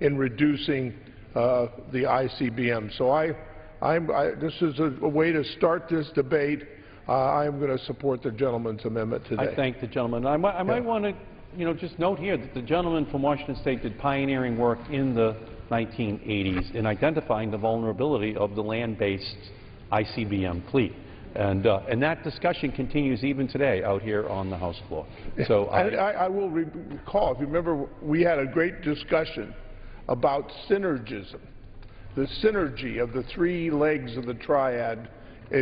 in reducing the ICBM. So this is a way to start this debate. I am going to support the gentleman's amendment today. I thank the gentleman. I might want to, just note here that the gentleman from Washington State did pioneering work in the 1980s in identifying the vulnerability of the land-based ICBM fleet. And that discussion continues even today out here on the House floor. So I will recall, if you remember, we had a great discussion about synergism, the synergy of the three legs of the triad,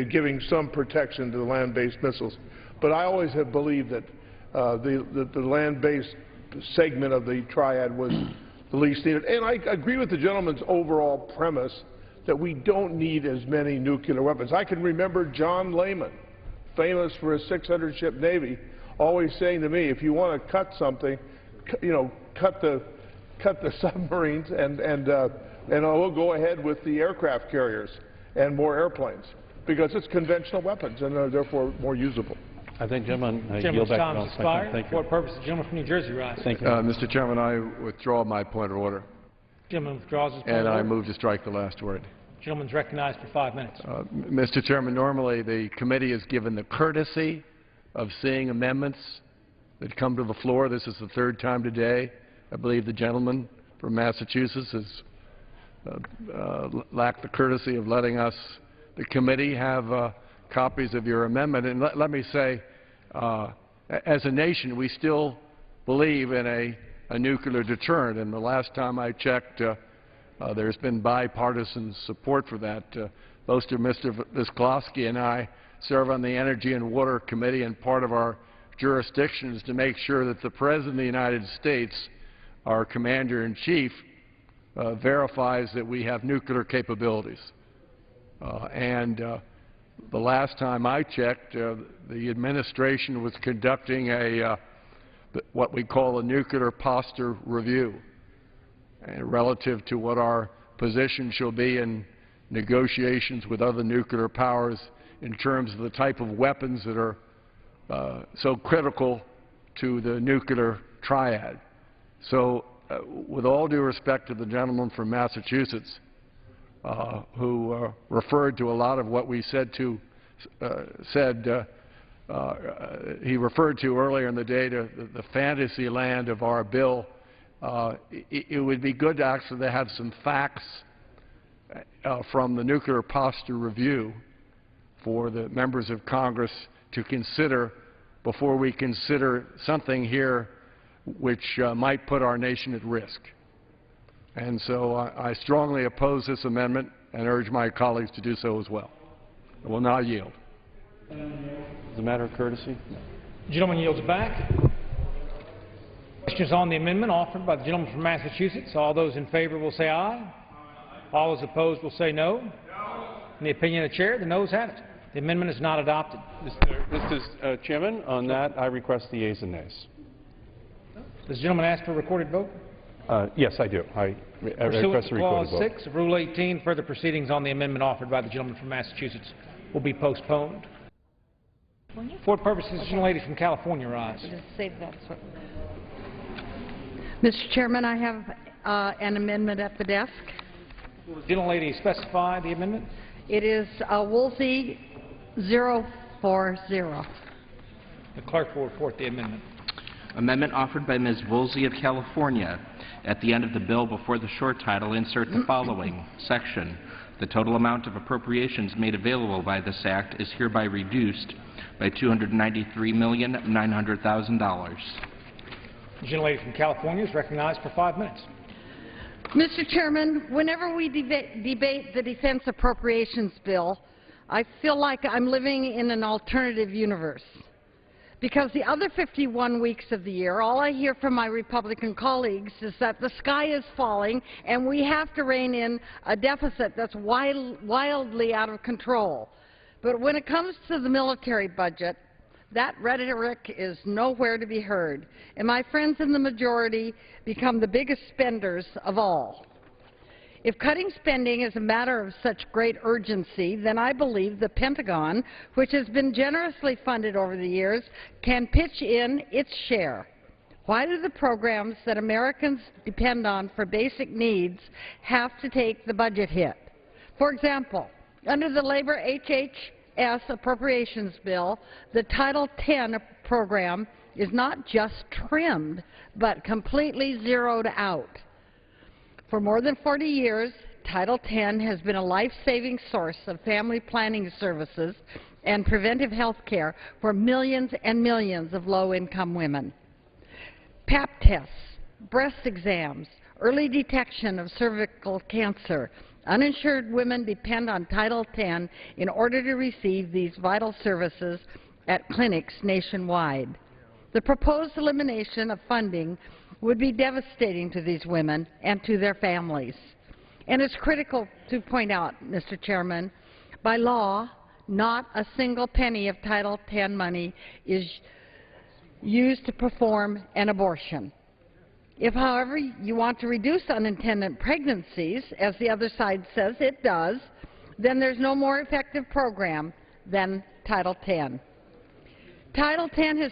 giving some protection to the land-based missiles. But I always have believed that the land-based segment of the triad was the least needed. And I agree with the gentleman's overall premise that we don't need as many nuclear weapons. I can remember John Lehman, famous for his 600-ship Navy, always saying to me, if you want to cut something, cut the submarines and we'll go ahead with the aircraft carriers and more airplanes, because it's conventional weapons and are therefore more usable. I think, gentlemen, yield back. Time has expired. Thank you. For what purpose? The gentleman from New Jersey rise. Thank you. Mr. Chairman, I withdraw my point of order. Gentleman withdraws his point and of I order. move to strike the last word. Gentleman's recognized for 5 minutes. Mr. Chairman, normally the committee is given the courtesy of seeing amendments that come to the floor. This is the third time today. I believe the gentleman from Massachusetts has lacked the courtesy of letting us, the committee, have copies of your amendment. And let me say, as a nation, we still believe in a nuclear deterrent. And the last time I checked, there's been bipartisan support for that. Both Mr. Visklosky and I serve on the Energy and Water Committee, and part of our jurisdiction is to make sure that the President of the United States, our Commander-in-Chief, verifies that we have nuclear capabilities. The last time I checked, the administration was conducting what we call a nuclear posture review, relative to what our position shall be in negotiations with other nuclear powers in terms of the type of weapons that are so critical to the nuclear triad. So with all due respect to the gentleman from Massachusetts, who referred to a lot of what we he referred to earlier in the day to the fantasy land of our bill. It would be good to actually have some facts from the Nuclear Posture Review for the members of Congress to consider before we consider something here which might put our nation at risk. And so I strongly oppose this amendment and urge my colleagues to do so as well. I will now yield. As a matter of courtesy. The gentleman yields back. Questions on the amendment offered by the gentleman from Massachusetts. All those in favor will say aye. All those opposed will say no. In the opinion of the chair, the noes have it. The amendment is not adopted. Mr. Chairman, on that, I request the yeas and nays. Does the gentleman ask for a recorded vote? Yes, I do. I request a recorded vote. Pursuant to Clause 6 of Rule 18, further proceedings on the amendment offered by the gentleman from Massachusetts will be postponed. For what purpose does the gentlelady from California rise? Save that. Mr. Chairman, I have an amendment at the desk. Will the gentlelady specify the amendment? It is Woolsey 040. The clerk will report the amendment. Amendment offered by Ms. Woolsey of California. At the end of the bill, before the short title, insert the following section. The total amount of appropriations made available by this act is hereby reduced by $293,900,000. The gentlelady from California is recognized for 5 minutes. Mr. Chairman, whenever we debate the defense appropriations bill, I feel like I'm living in an alternative universe. Because the other 51 weeks of the year, all I hear from my Republican colleagues is that the sky is falling and we have to rein in a deficit that's wildly out of control. But when it comes to the military budget, that rhetoric is nowhere to be heard, and my friends in the majority become the biggest spenders of all. If cutting spending is a matter of such great urgency, then I believe the Pentagon, which has been generously funded over the years, can pitch in its share. Why do the programs that Americans depend on for basic needs have to take the budget hit? For example, under the Labor HHS Appropriations Bill, the Title X program is not just trimmed, but completely zeroed out. For more than 40 years, Title X has been a life-saving source of family planning services and preventive health care for millions and millions of low-income women. Pap tests, breast exams, early detection of cervical cancer. Uninsured women depend on Title X in order to receive these vital services at clinics nationwide. The proposed elimination of funding would be devastating to these women and to their families. And it's critical to point out, Mr. Chairman, by law, not a single penny of Title X money is used to perform an abortion. If, however, you want to reduce unintended pregnancies, as the other side says it does, then there's no more effective program than Title X. Title X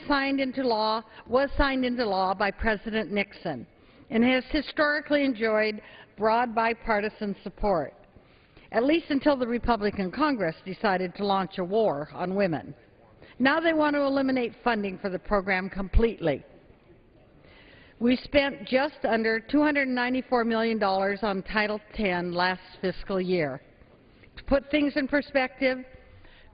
was signed into law by President Nixon and has historically enjoyed broad bipartisan support, at least until the Republican Congress decided to launch a war on women. Now they want to eliminate funding for the program completely. We spent just under $294 million on Title X last fiscal year. To put things in perspective,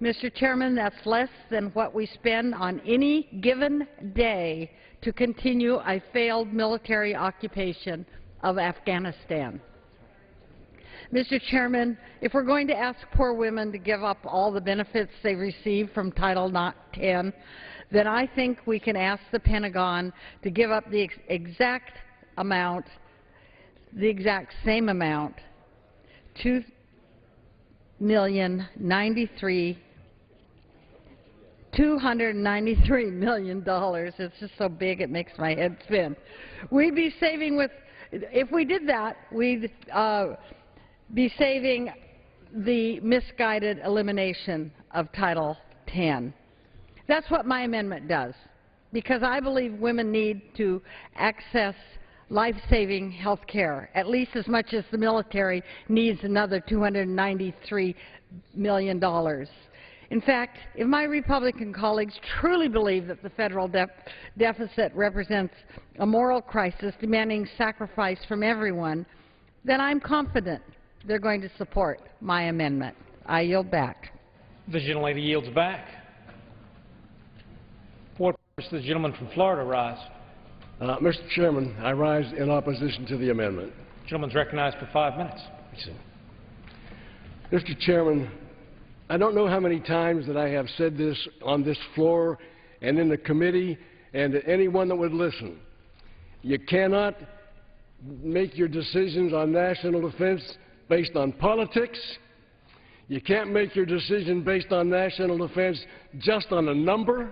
Mr. Chairman, that's less than what we spend on any given day to continue a failed military occupation of Afghanistan. Mr. Chairman, if we're going to ask poor women to give up all the benefits they receive from Title X, then I think we can ask the Pentagon to give up the exact same amount, $293 million. It's just so big it makes my head spin. We'd be saving if we did that, we'd be saving the misguided elimination of Title X. That's what my amendment does, because I believe women need to access life-saving health care, at least as much as the military needs another $293 million. In fact, if my Republican colleagues truly believe that the federal deficit represents a moral crisis demanding sacrifice from everyone, then I'm confident they're going to support my amendment. I yield back. The gentlelady yields back. What does the gentleman from Florida rise? Mr. Chairman, I rise in opposition to the amendment. The gentleman's recognized for 5 minutes. Mr. Chairman, I don't know how many times that I have said this on this floor and in the committee and to anyone that would listen. You cannot make your decisions on national defense based on politics. You can't make your decision based on national defense just on a number.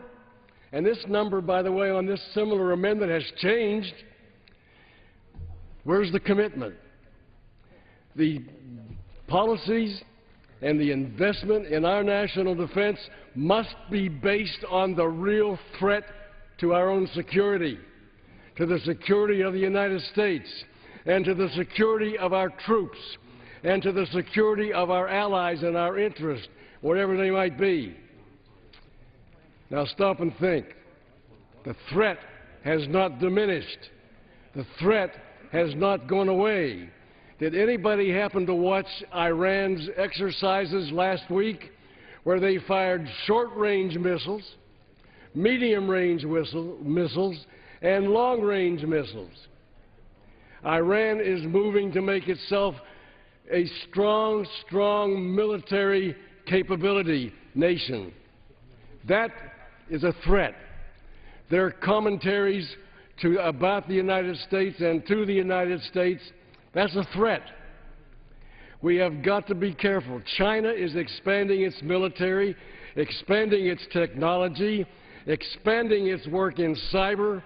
And this number, by the way, on this similar amendment has changed. Where's the commitment? The policies and the investment in our national defense must be based on the real threat to our own security, to the security of the United States, and to the security of our troops, and to the security of our allies and our interests, whatever they might be. Now stop and think. The threat has not diminished. The threat has not gone away. Did anybody happen to watch Iran's exercises last week where they fired short-range missiles, medium-range missiles, and long-range missiles? Iran is moving to make itself a strong, strong military capability nation. That is a threat. There are commentaries about the United States and to the United States. That's a threat. We have got to be careful. China is expanding its military, expanding its technology, expanding its work in cyber.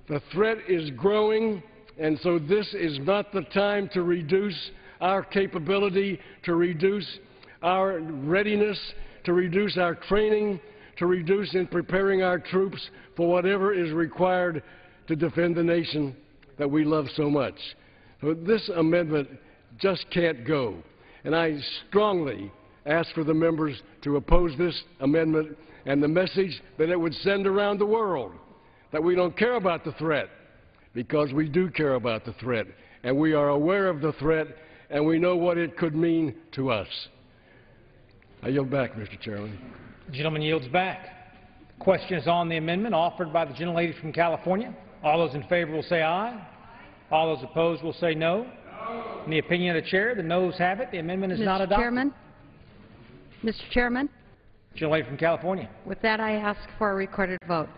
The threat is growing, and so this is not the time to reduce our capability, to reduce our readiness, to reduce our training, to reduce in preparing our troops for whatever is required to defend the nation that we love so much. So this amendment just can't go. And I strongly ask for the members to oppose this amendment and the message that it would send around the world that we don't care about the threat, because we do care about the threat, and we are aware of the threat, and we know what it could mean to us. I yield back, Mr. Chairman. The gentleman yields back. Question is on the amendment offered by the gentlelady from California. All those in favor will say aye. All those opposed will say no. In the opinion of the chair, the noes have it. The amendment is not adopted. Mr. Chairman, Gentlelady from California. with that I ask for a recorded vote.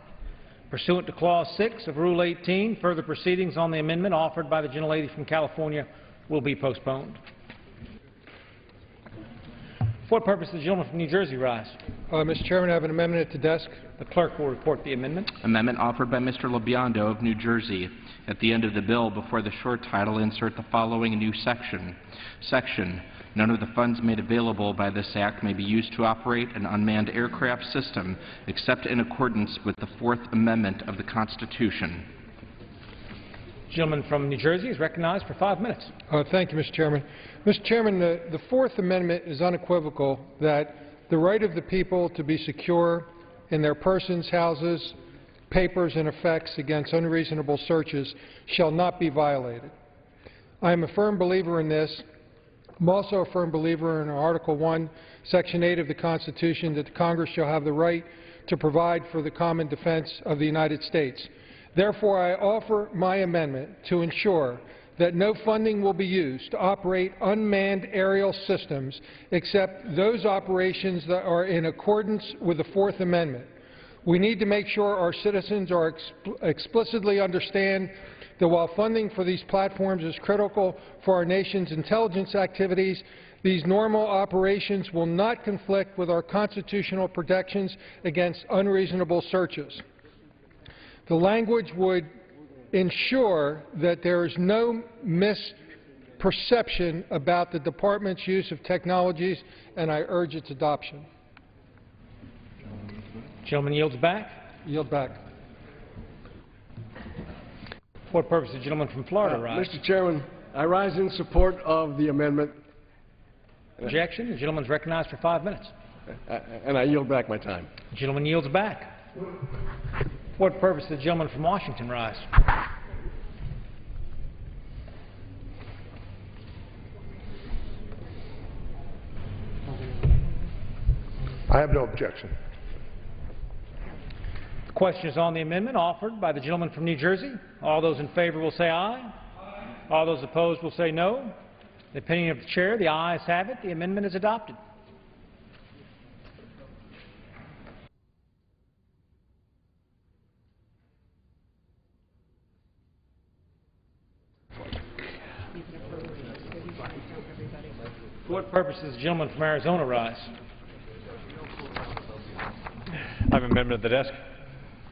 Pursuant to Clause 6 of Rule 18, further proceedings on the amendment offered by the gentlelady from California will be postponed. For what purpose does the gentleman from New Jersey rise? Mr. Chairman, I have an amendment at the desk. The clerk will report the amendment. Amendment offered by Mr. LoBiondo of New Jersey. At the end of the bill, before the short title, insert the following new section. Section, none of the funds made available by this Act may be used to operate an unmanned aircraft system except in accordance with the Fourth Amendment of the Constitution. The gentleman from New Jersey is recognized for 5 minutes. Thank you, Mr. Chairman. Mr. Chairman, the Fourth Amendment is unequivocal that the right of the people to be secure in their persons, houses, papers, and effects against unreasonable searches shall not be violated. I am a firm believer in this. I'm also a firm believer in Article 1, Section 8 of the Constitution, that the Congress shall have the right to provide for the common defense of the United States. Therefore, I offer my amendment to ensure that no funding will be used to operate unmanned aerial systems except those operations that are in accordance with the Fourth Amendment. We need to make sure our citizens are explicitly understand that while funding for these platforms is critical for our nation's intelligence activities, these normal operations will not conflict with our constitutional protections against unreasonable searches. The language would ensure that there is no misperception about the Department's use of technologies, and I urge its adoption. Gentleman yields back. Yield back. For what purpose does the gentleman from Florida rise? Mr. Chairman, I rise in support of the amendment, Objection. The gentleman is recognized for 5 minutes. and I yield back my time. The gentleman yields back. For what purpose does the gentleman from Washington rise? I have no objection. The question is on the amendment offered by the gentleman from New Jersey. All those in favor will say aye. All those opposed will say no. In the opinion of the chair, the ayes have it. The amendment is adopted. For what purpose does the gentleman from Arizona rise? I have an amendment at the desk.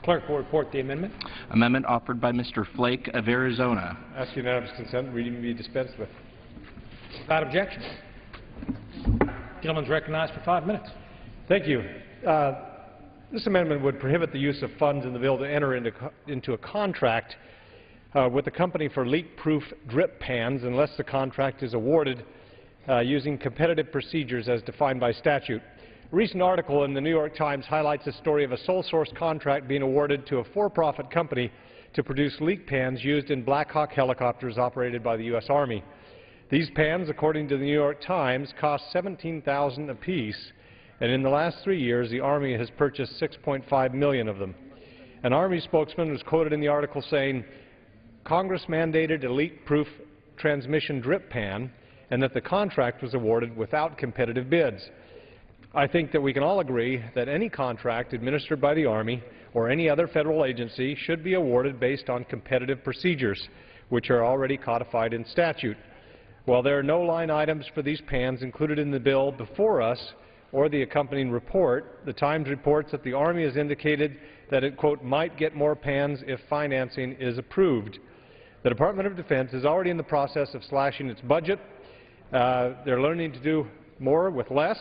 Clerk will report the amendment. Amendment offered by Mr. Flake of Arizona. Ask unanimous consent. Reading be dispensed with. Without objection. Gentleman is recognized for 5 minutes. Thank you. This amendment would prohibit the use of funds in the bill to enter into a contract with the company for leak-proof drip pans unless the contract is awarded using competitive procedures as defined by statute. A recent article in the New York Times highlights the story of a sole source contract being awarded to a for-profit company to produce leak pans used in Black Hawk helicopters operated by the U.S. Army. These pans, according to the New York Times, cost $17,000 apiece, and in the last 3 years, the Army has purchased 6.5 million of them. An Army spokesman was quoted in the article saying, Congress mandated a leak-proof transmission drip pan, and that the contract was awarded without competitive bids. I think that we can all agree that any contract administered by the Army or any other federal agency should be awarded based on competitive procedures, which are already codified in statute. While there are no line items for these pans included in the bill before us or the accompanying report, the Times reports that the Army has indicated that it, quote, might get more pans if financing is approved. The Department of Defense is already in the process of slashing its budget. They're learning to do more with less.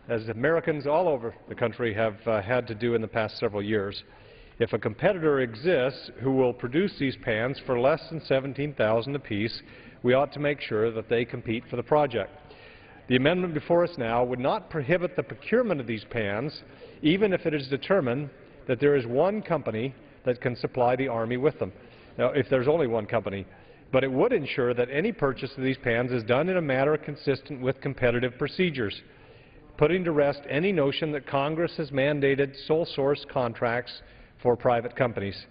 as Americans all over the country have had to do in the past several years. If a competitor exists who will produce these pans for less than $17,000 apiece, we ought to make sure that they compete for the project. The amendment before us now would not prohibit the procurement of these pans, even if it is determined that there is one company that can supply the Army with them. Now, if there's only one company, but it would ensure that any purchase of these pans is done in a manner consistent with competitive procedures, putting to rest any notion that Congress has mandated sole source contracts for private companies.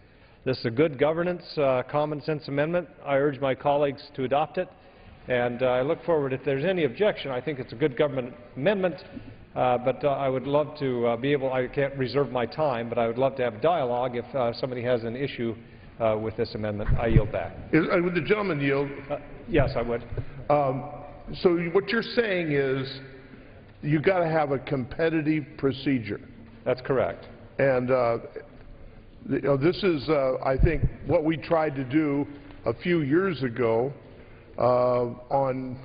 This is a good governance, common sense amendment. I urge my colleagues to adopt it, and I look forward, if there's any objection, I think it's a good government amendment, but I would love to be able, I can't reserve my time, but I would love to have dialogue if somebody has an issue with this amendment. I yield back. Would the gentleman yield? Yes, I would. So what you're saying is you've got to have a competitive procedure. That's correct. And this is, I think, what we tried to do a few years ago on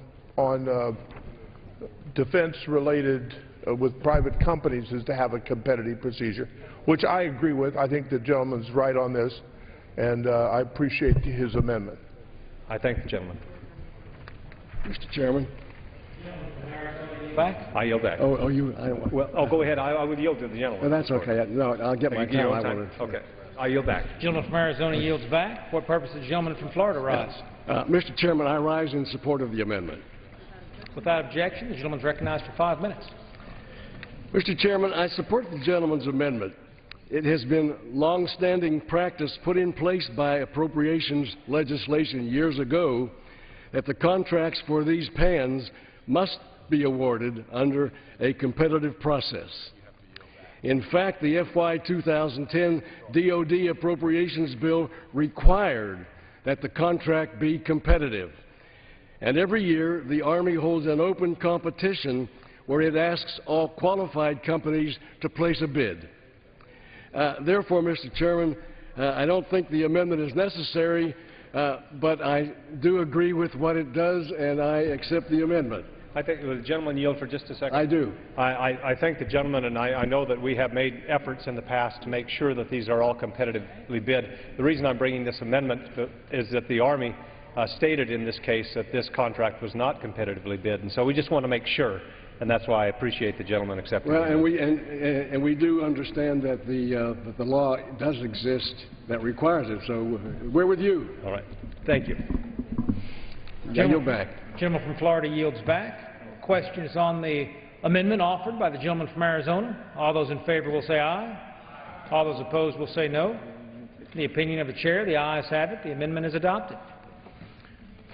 defense-related with private companies, is to have a competitive procedure, which I agree with. I think the gentleman's right on this, and I appreciate his amendment. I thank the gentleman. Mr. Chairman. Back? I yield back. Oh, you, I don't want. Well, go ahead. I would yield to the gentleman. Well, that's okay. No, I'll get my You time. want time? Okay. I yield back. Gentleman from Arizona yields back. What purpose does the gentleman from Florida rise? Mr. Chairman, I rise in support of the amendment. Without objection, the gentleman is recognized for 5 minutes. Mr. Chairman, I support the gentleman's amendment. It has been long-standing practice put in place by appropriations legislation years ago that the contracts for these pans must be awarded under a competitive process. In fact, the FY 2010 DoD appropriations bill required that the contract be competitive. And every year, the Army holds an open competition where it asks all qualified companies to place a bid. Therefore, Mr. Chairman, I don't think the amendment is necessary, but I do agree with what it does, and I accept the amendment. I think the gentleman yield for just a second. I do. I thank the gentleman, and I know that we have made efforts in the past to make sure that these are all competitively bid. The reason I'm bringing this amendment is that the Army stated in this case that this contract was not competitively bid, and so we just want to make sure, and that's why I appreciate the gentleman accepting Well, it. and we do understand that the law does exist that requires it, so we're with you. All right. Thank you. Yield back. Gentleman from Florida yields back. Question is on the amendment offered by the gentleman from Arizona. All those in favor will say aye. All those opposed will say no. In the opinion of the chair, the ayes have it. The amendment is adopted.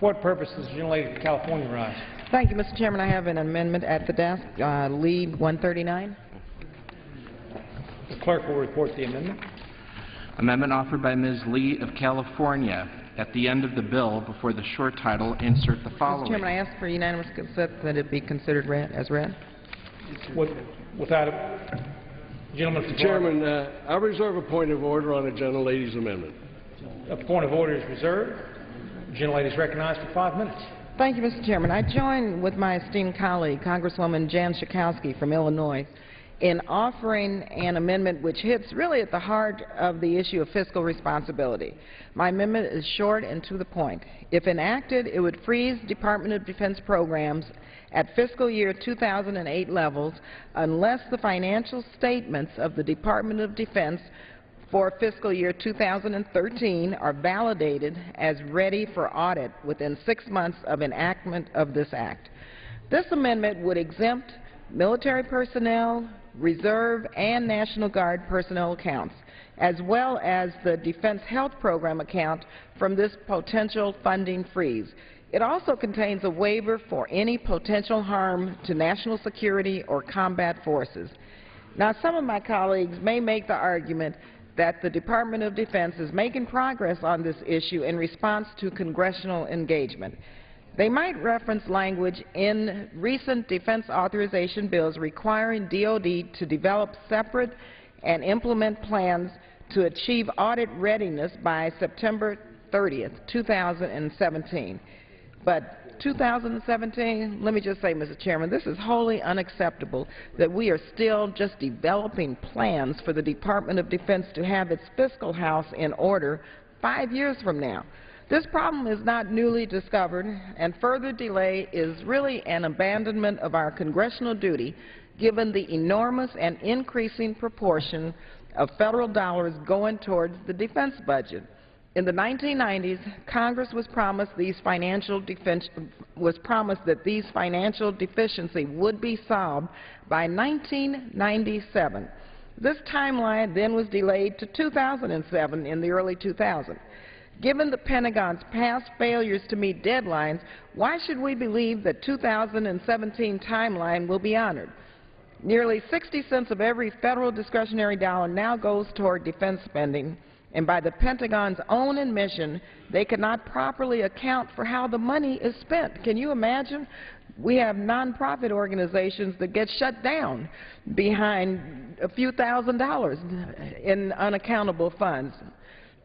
For what purpose does the gentlelady from California rise? Thank you, Mr. Chairman. I have an amendment at the desk, lead 139. The clerk will report the amendment. Amendment offered by Ms. Lee of California. At the end of the bill, before the short title, insert the following. Mr. Chairman, I ask for unanimous consent that it be considered as read. Without a gentleman from Mr. Chairman, I reserve a point of order on the gentlelady's amendment. A point of order is reserved. The gentlelady is recognized for 5 minutes. Thank you, Mr. Chairman. I join with my esteemed colleague, Congresswoman Jan Schakowsky from Illinois, in offering an amendment which hits really at the heart of the issue of fiscal responsibility. My amendment is short and to the point. If enacted, it would freeze Department of Defense programs at fiscal year 2008 levels unless the financial statements of the Department of Defense for fiscal year 2013 are validated as ready for audit within 6 months of enactment of this act. This amendment would exempt military personnel, Reserve, and National Guard personnel accounts, as well as the Defense Health Program account from this potential funding freeze. It also contains a waiver for any potential harm to national security or combat forces. Now, some of my colleagues may make the argument that the Department of Defense is making progress on this issue in response to congressional engagement. They might reference language in recent defense authorization bills requiring DoD to develop separate and implement plans to achieve audit readiness by September 30th, 2017. But 2017, let me just say, Mr. Chairman, this is wholly unacceptable that we are still just developing plans for the Department of Defense to have its fiscal house in order 5 years from now. This problem is not newly discovered, and further delay is really an abandonment of our congressional duty given the enormous and increasing proportion of federal dollars going towards the defense budget. In the 1990s, Congress was promised that these financial deficiencies would be solved by 1997. This timeline then was delayed to 2007 in the early 2000s. Given the Pentagon's past failures to meet deadlines, why should we believe that 2017 timeline will be honored? Nearly 60 cents of every federal discretionary dollar now goes toward defense spending, and by the Pentagon's own admission, they cannot properly account for how the money is spent. Can you imagine? We have nonprofit organizations that get shut down behind a few $1,000s in unaccountable funds.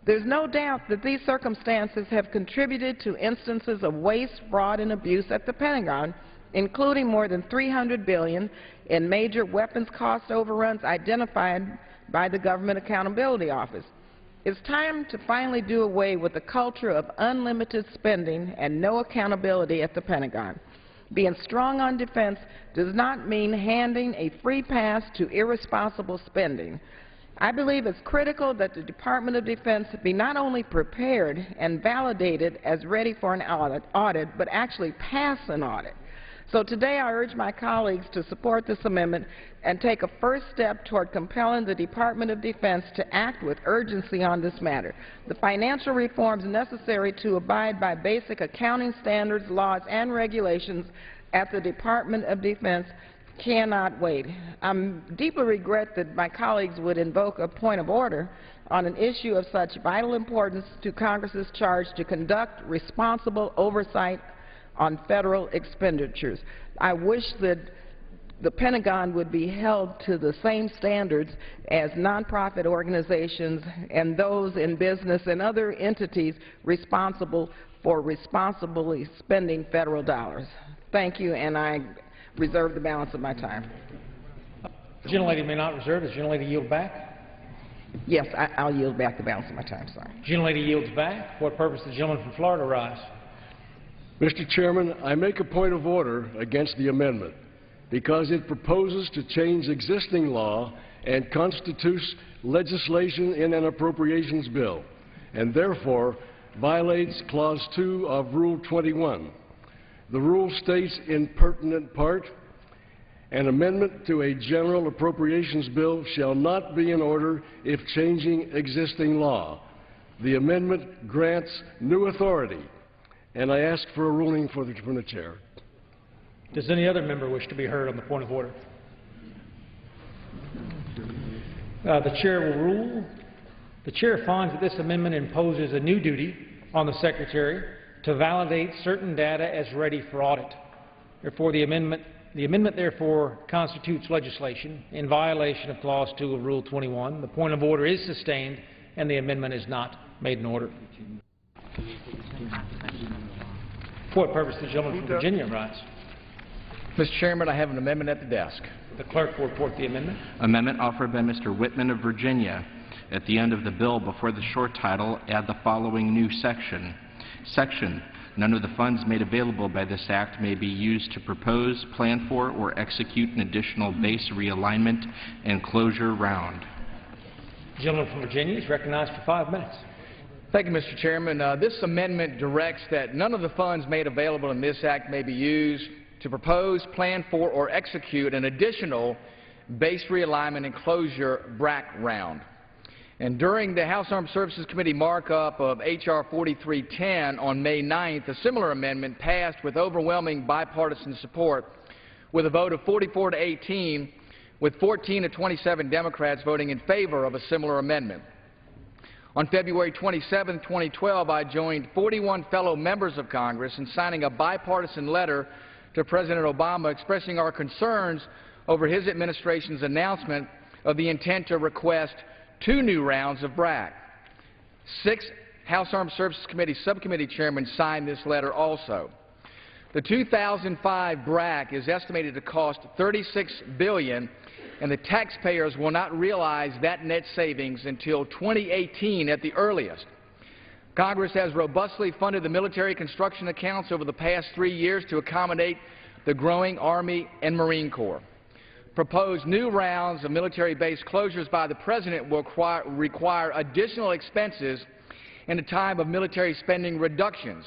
There's no doubt that these circumstances have contributed to instances of waste, fraud, and abuse at the Pentagon, including more than $300 billion in major weapons cost overruns identified by the Government Accountability Office. It's time to finally do away with the culture of unlimited spending and no accountability at the Pentagon. Being strong on defense does not mean handing a free pass to irresponsible spending. I believe it's critical that the Department of Defense be not only prepared and validated as ready for an audit, but actually pass an audit. So today I urge my colleagues to support this amendment and take a first step toward compelling the Department of Defense to act with urgency on this matter. The financial reforms necessary to abide by basic accounting standards, laws, and regulations at the Department of Defense cannot wait. I deeply regret that my colleagues would invoke a point of order on an issue of such vital importance to Congress's charge to conduct responsible oversight on federal expenditures. I wish that the Pentagon would be held to the same standards as nonprofit organizations and those in business and other entities responsible for responsibly spending federal dollars. Thank you, and I reserve the balance of my time. The gentlelady may not reserve. Does the gentlelady yield back? Yes, I'll yield back the balance of my time, sorry. The gentlelady yields back. For what purpose does the gentleman from Florida rise? Mr. Chairman, I make a point of order against the amendment because it proposes to change existing law and constitutes legislation in an appropriations bill, and therefore violates Clause 2 of Rule 21. The rule states in pertinent part, an amendment to a general appropriations bill shall not be in order if changing existing law. The amendment grants new authority, and I ask for a ruling from the Chair. Does any other member wish to be heard on the point of order? The Chair will rule. The Chair finds that this amendment imposes a new duty on the Secretary to validate certain data as ready for audit. Therefore, the amendment therefore constitutes legislation in violation of Clause 2 of Rule 21. The point of order is sustained, and the amendment is not made in order. For what purpose the gentleman from Virginia rise? Mr. Chairman, I have an amendment at the desk. The clerk will report the amendment. Amendment offered by Mr. Whitman of Virginia. At the end of the bill, before the short title, add the following new section. Section, none of the funds made available by this act may be used to propose, plan for, or execute an additional base realignment and closure round. The gentleman from Virginia is recognized for 5 minutes. Thank you, Mr. Chairman. This amendment directs that none of the funds made available in this act may be used to propose, plan for, or execute an additional base realignment and closure BRAC round. And during the House Armed Services Committee markup of H.R. 4310 on May 9th, a similar amendment passed with overwhelming bipartisan support with a vote of 44 to 18, with 14 to 27 Democrats voting in favor of a similar amendment. On February 27, 2012, I joined 41 fellow members of Congress in signing a bipartisan letter to President Obama expressing our concerns over his administration's announcement of the intent to request 2 new rounds of BRAC. 6 House Armed Services Committee subcommittee chairmen signed this letter also. The 2005 BRAC is estimated to cost $36 billion, and the taxpayers will not realize that net savings until 2018 at the earliest. Congress has robustly funded the military construction accounts over the past 3 years to accommodate the growing Army and Marine Corps. Proposed new rounds of military base closures by the President will require additional expenses in a time of military spending reductions.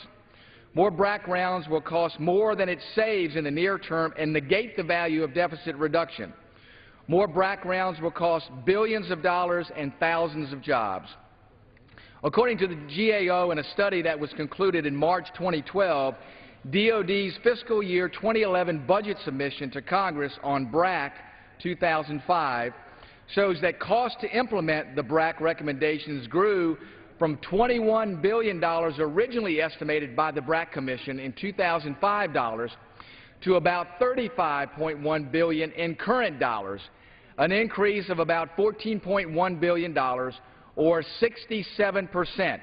More BRAC rounds will cost more than it saves in the near term and negate the value of deficit reduction. More BRAC rounds will cost billions of dollars and thousands of jobs. According to the GAO in a study that was concluded in March 2012, DoD's fiscal year 2011 budget submission to Congress on BRAC 2005 shows that costs to implement the BRAC recommendations grew from $21 billion originally estimated by the BRAC Commission in 2005 dollars to about $35.1 billion in current dollars, an increase of about $14.1 billion or 67%.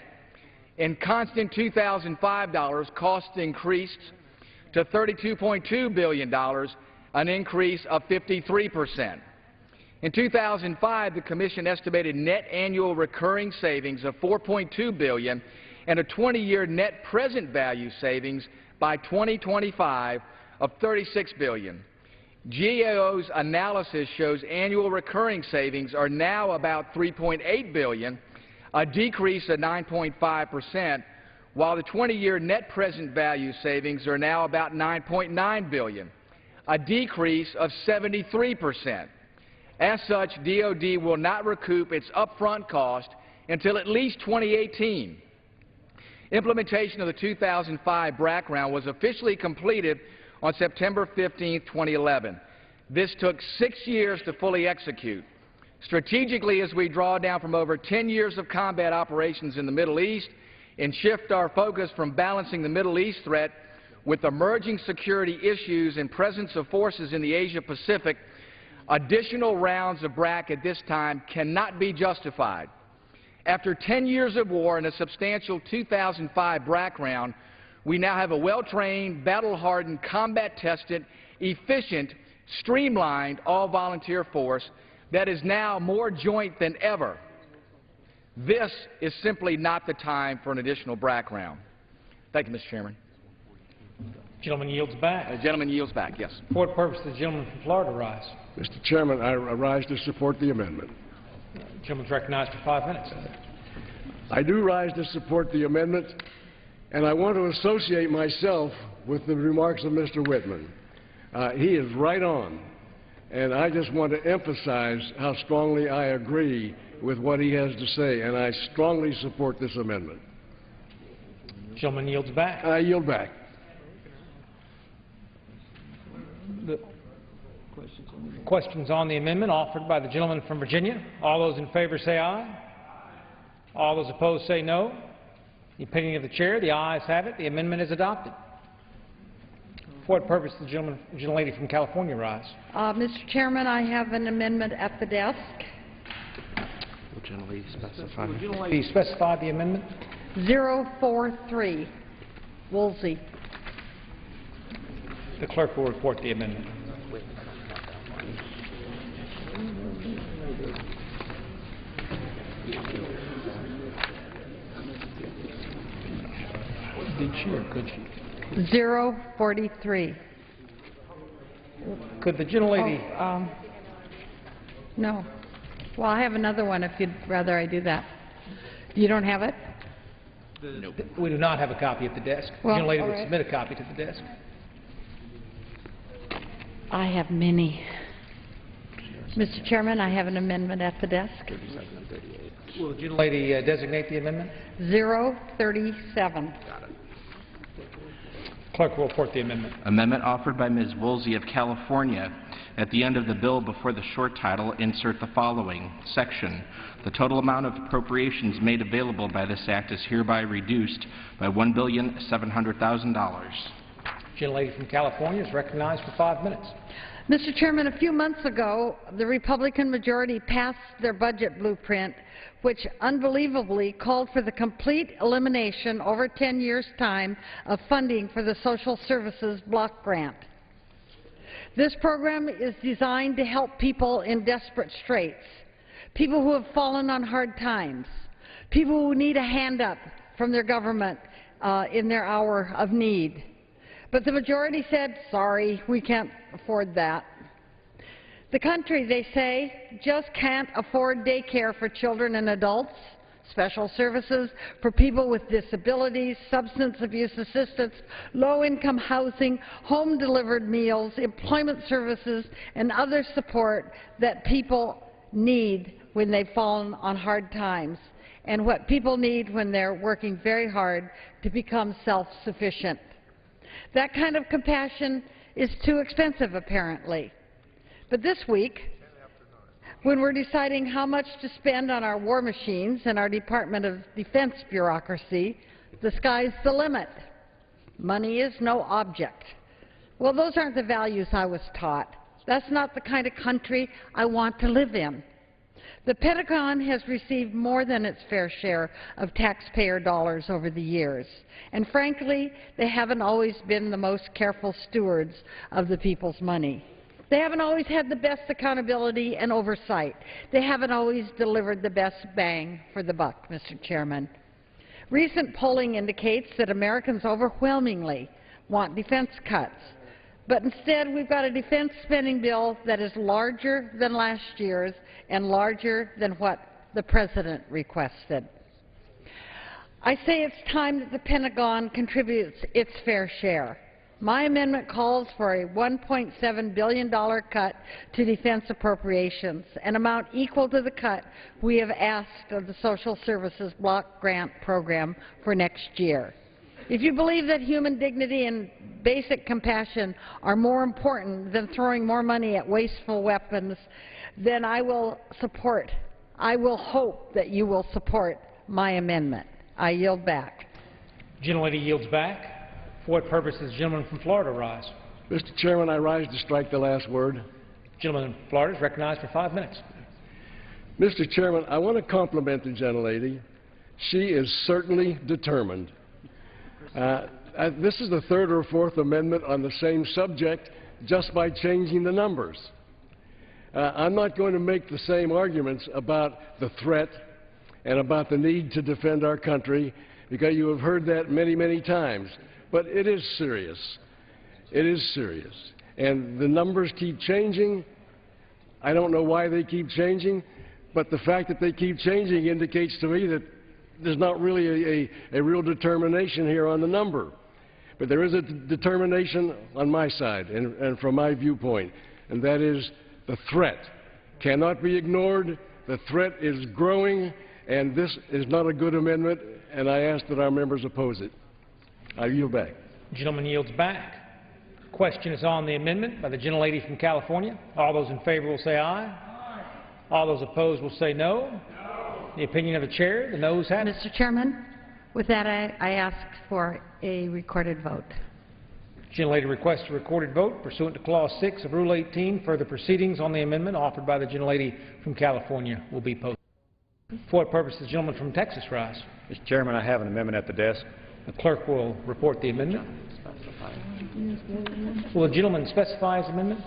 In constant 2005 dollars, costs increased to $32.2 billion, an increase of 53%. In 2005, the Commission estimated net annual recurring savings of $4.2 billion and a 20-year net present value savings by 2025 of $36 billion. GAO's analysis shows annual recurring savings are now about $3.8 billion, a decrease of 9.5%, while the 20-year net present value savings are now about $9.9 billion, a decrease of 73%. As such, DoD will not recoup its upfront cost until at least 2018. Implementation of the 2005 BRAC round was officially completed on September 15, 2011. This took 6 years to fully execute. Strategically, as we draw down from over 10 years of combat operations in the Middle East and shift our focus from balancing the Middle East threat with emerging security issues and presence of forces in the Asia-Pacific, additional rounds of BRAC at this time cannot be justified. After 10 years of war and a substantial 2005 BRAC round, we now have a well-trained, battle-hardened, combat-tested, efficient, streamlined, all-volunteer force that is now more joint than ever. This is simply not the time for an additional BRAC round. Thank you, Mr. Chairman. Gentleman yields back. The gentleman yields back, yes. For what purpose does the gentleman from Florida rise? Mr. Chairman, I rise to support the amendment. The gentleman is recognized for 5 minutes. I do rise to support the amendment, and I want to associate myself with the remarks of Mr. Whitman. He is right on, and I just want to emphasize how strongly I agree with what he has to say, and I strongly support this amendment. Gentleman yields back. I yield back. The questions on the amendment offered by the gentleman from Virginia. All those in favor say aye. All those opposed say no. The opinion of the chair, the ayes have it. The amendment is adopted. For what purpose does the gentlelady from California rise? Mr. Chairman, I have an amendment at the desk. Will gentlelady specify? Will the gentlelady specify the amendment? 043, Woolsey. The clerk will report the amendment. Did she or could she? 043. Could the gentlelady? No. Well, I have another one if you'd rather I do that. You don't have it? Nope. We do not have a copy at the desk. Well, the gentlelady all would right. submit a copy to the desk. I have many. Mr. Chairman, I have an amendment at the desk. Will the gentlelady designate the amendment? 037. Clerk will report the amendment. Amendment offered by Ms. Woolsey of California. At the end of the bill, before the short title, insert the following section. The total amount of appropriations made available by this act is hereby reduced by $1,700,000. Gentlelady from California is recognized for 5 minutes. Mr. Chairman, a few months ago, the Republican majority passed their budget blueprint, which unbelievably called for the complete elimination over 10 years' time of funding for the Social Services Block Grant. This program is designed to help people in desperate straits, people who have fallen on hard times, people who need a hand up from their government in their hour of need. But the majority said, sorry, we can't afford that. The country, they say, just can't afford daycare for children and adults, special services for people with disabilities, substance abuse assistance, low-income housing, home-delivered meals, employment services, and other support that people need when they've fallen on hard times, and what people need when they're working very hard to become self-sufficient. That kind of compassion is too expensive, apparently. But this week, when we're deciding how much to spend on our war machines and our Department of Defense bureaucracy, the sky's the limit. Money is no object. Well, those aren't the values I was taught. That's not the kind of country I want to live in. The Pentagon has received more than its fair share of taxpayer dollars over the years, and frankly, they haven't always been the most careful stewards of the people's money. They haven't always had the best accountability and oversight. They haven't always delivered the best bang for the buck, Mr. Chairman. Recent polling indicates that Americans overwhelmingly want defense cuts, but instead we've got a defense spending bill that is larger than last year's and larger than what the President requested. I say it's time that the Pentagon contributes its fair share. My amendment calls for a $1.7 billion cut to defense appropriations, an amount equal to the cut we have asked of the Social Services Block Grant Program for next year. If you believe that human dignity and basic compassion are more important than throwing more money at wasteful weapons, then I will hope that you will support my amendment. I yield back. The gentlelady yields back. For what purpose does the gentleman from Florida rise? Mr. Chairman, I rise to strike the last word. The gentleman from Florida is recognized for 5 minutes. Mr. Chairman, I want to compliment the gentlelady. She is certainly determined. This is the third or fourth amendment on the same subject just by changing the numbers. I'm not going to make the same arguments about the threat and about the need to defend our country, because you have heard that many, many times. But it is serious. It is serious. And the numbers keep changing. I don't know why they keep changing, but the fact that they keep changing indicates to me that there's not really a real determination here on the number. But there is a determination on my side and from my viewpoint, and that is the threat cannot be ignored. The threat is growing, and this is not a good amendment, and I ask that our members oppose it. I yield back. The gentleman yields back. Question is on the amendment by the gentlelady from California. All those in favor will say aye. Aye. All those opposed will say no. No. The opinion of the chair, the noes have it. Mr. Chairman, with that I ask for a recorded vote. The gentlelady requests a recorded vote pursuant to Clause 6 of Rule 18. Further proceedings on the amendment offered by the gentlelady from California will be posted. For what purpose does the gentleman from Texas rise? Mr. Chairman, I have an amendment at the desk. The clerk will report the amendment. Will the gentleman specify his amendment?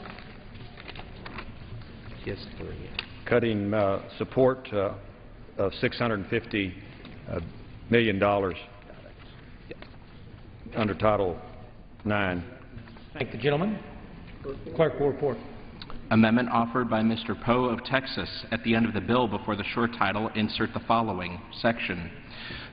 Yes, Cutting support of $650 million under Title IX. Thank the gentleman. The clerk will report. Amendment offered by Mr. Poe of Texas. At the end of the bill, before the short title, insert the following section.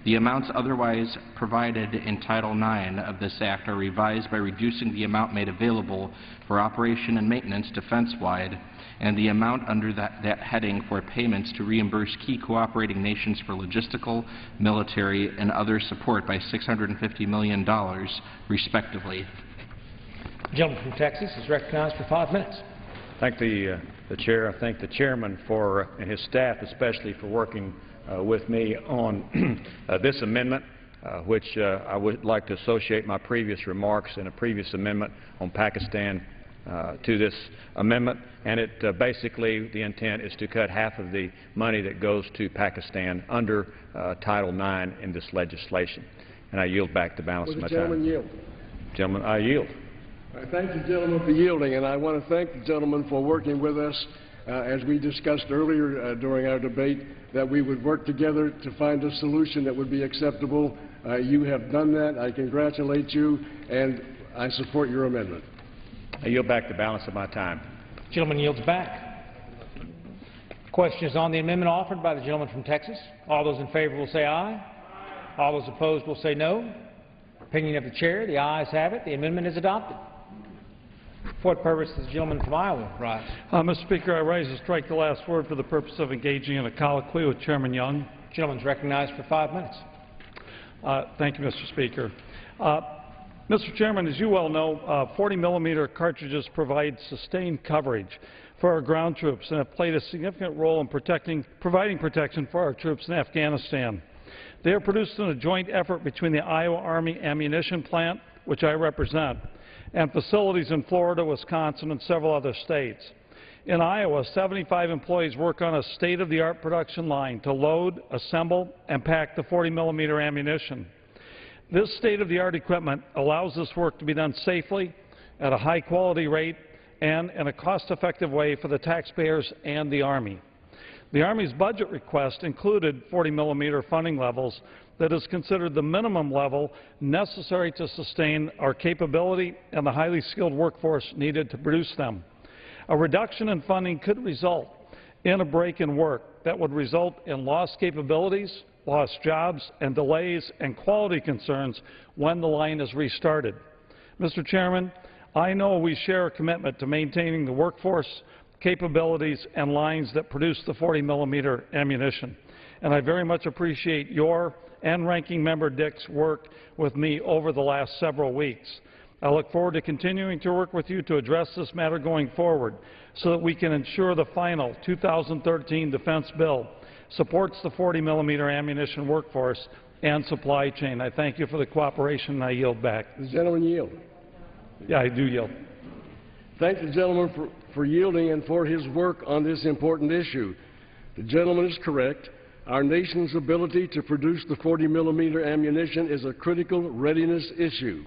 The amounts otherwise provided in Title IX of this Act are revised by reducing the amount made available for operation and maintenance defense-wide, and the amount under that heading for payments to reimburse key cooperating nations for logistical, military, and other support by $650 million, respectively. The gentleman from Texas is recognized for 5 minutes. Thank the chair. I thank the chairman for and his staff especially for working with me on this amendment, which I would like to associate my previous remarks in a previous amendment on Pakistan to this amendment, and it basically the intent is to cut half of the money that goes to Pakistan under Title IX in this legislation. And I yield back the balance of my time. Will the gentleman yield? Gentlemen, I yield. I thank the gentleman for yielding, and I want to thank the gentleman for working with us, as we discussed earlier during our debate, that we would work together to find a solution that would be acceptable. You have done that. I congratulate you, and I support your amendment. I yield back the balance of my time. Gentleman yields back. Question is on the amendment offered by the gentleman from Texas. All those in favor will say aye. All those opposed will say no. Opinion of the chair, the ayes have it. The amendment is adopted. For what purpose does the gentleman from Iowa rise? Mr. Speaker, I rise to strike the last word for the purpose of engaging in a colloquy with Chairman Young. The gentleman is recognized for 5 minutes. Thank you, Mr. Speaker. Mr. Chairman, as you well know, 40mm cartridges provide sustained coverage for our ground troops and have played a significant role in providing protection for our troops in Afghanistan. They are produced in a joint effort between the Iowa Army Ammunition Plant, which I represent, and facilities in Florida, Wisconsin, and several other states. In Iowa, 75 employees work on a state-of-the-art production line to load, assemble, and pack the 40mm ammunition. This state-of-the-art equipment allows this work to be done safely, at a high-quality rate, and in a cost-effective way for the taxpayers and the Army. The Army's budget request included 40mm funding levels that is considered the minimum level necessary to sustain our capability and the highly skilled workforce needed to produce them. A reduction in funding could result in a break in work that would result in lost capabilities, lost jobs, and delays and quality concerns when the line is restarted. Mr. Chairman, I know we share a commitment to maintaining the workforce, capabilities, and lines that produce the 40mm ammunition, and I very much appreciate your and Ranking Member Dick's work with me over the last several weeks. I look forward to continuing to work with you to address this matter going forward so that we can ensure the final 2013 defense bill supports the 40mm ammunition workforce and supply chain. I thank you for the cooperation, and I yield back. The gentleman yield. Yeah, I do yield. Thank the gentleman for yielding and for his work on this important issue. The gentleman is correct. Our nation's ability to produce the 40mm ammunition is a critical readiness issue.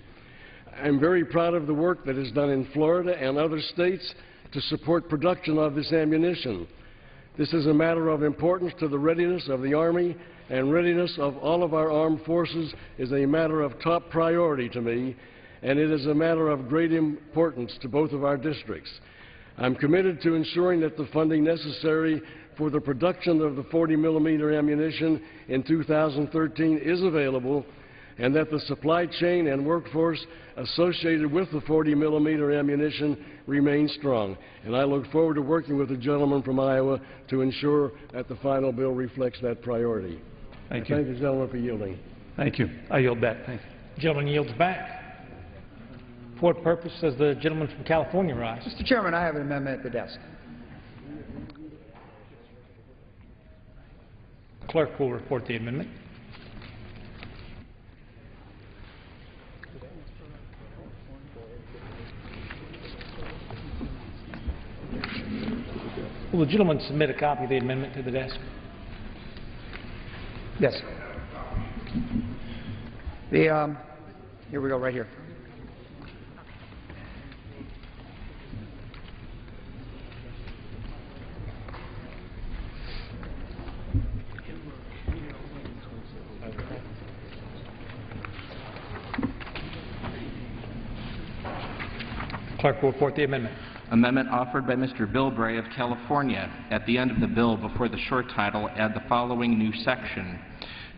I'm very proud of the work that is done in Florida and other states to support production of this ammunition. This is a matter of importance to the readiness of the Army, and readiness of all of our armed forces is a matter of top priority to me, and it is a matter of great importance to both of our districts. I'm committed to ensuring that the funding necessary for the production of the 40mm ammunition in 2013 is available, and that the supply chain and workforce associated with the 40mm ammunition remain strong. And I look forward to working with the gentleman from Iowa to ensure that the final bill reflects that priority. Thank you. Thank the gentleman for yielding. Thank you. I yield back. Thank you. The gentleman yields back. For what purpose does the gentleman from California rise? Mr. Chairman, I have an amendment at the desk. Clerk will report the amendment. Will the gentleman submit a copy of the amendment to the desk? Yes. Here we go, right here. Clerk will report the amendment. Amendment offered by Mr. Bilbray of California. At the end of the bill, before the short title, add the following new section.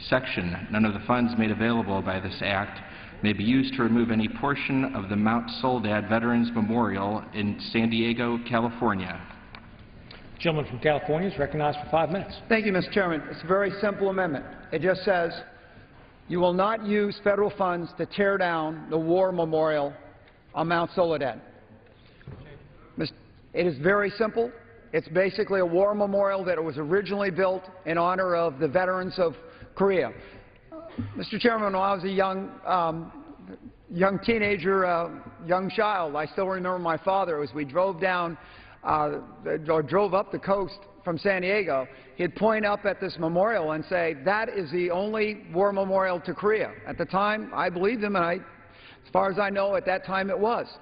Section, none of the funds made available by this act may be used to remove any portion of the Mount Soledad Veterans Memorial in San Diego, California. Gentleman from California is recognized for 5 minutes. Thank you, Mr. Chairman. It's a very simple amendment. It just says, you will not use federal funds to tear down the war memorial on Mount Soledad. It is very simple. It's basically a war memorial that was originally built in honor of the veterans of Korea. Mr. Chairman, when I was a young teenager, young child, I still remember my father as we drove down or drove up the coast from San Diego. He'd point up at this memorial and say, "That is the only war memorial to Korea." At the time, I believed him, and as far as I know, at that time it was.